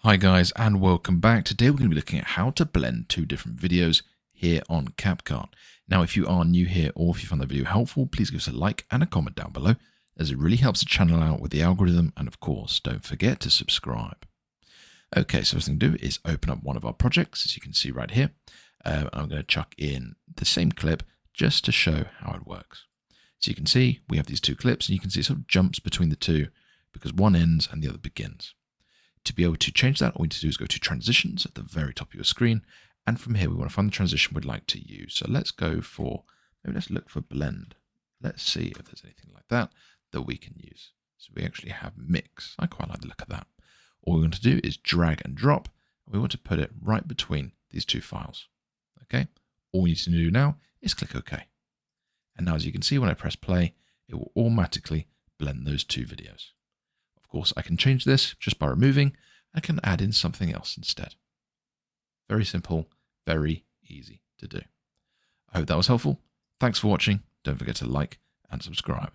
Hi guys, and welcome back. Today we're going to be looking at how to blend two different videos here on Capcut. Now if you are new here or if you found the video helpful, please give us a like and a comment down below, as it really helps the channel out with the algorithm, and of course don't forget to subscribe. Okay, so first thing to do is open up one of our projects, as you can see right here. I'm going to chuck in the same clip just to show how it works. So you can see we have these two clips, and you can see it sort of jumps between the two because one ends and the other begins. To be able to change that, all we need to do is go to transitions at the very top of your screen. And from here, we want to find the transition we'd like to use. So let's go for, maybe let's look for blend. Let's see if there's anything like that we can use. So we actually have mix. I quite like the look of that. All we want to do is drag and drop. We want to put it right between these two files. Okay. All we need to do now is click OK. And now, as you can see, when I press play, it will automatically blend those two videos. Of course, I can change this just by removing. I can add in something else instead. Very simple, very easy to do. I hope that was helpful. Thanks for watching. Don't forget to like and subscribe.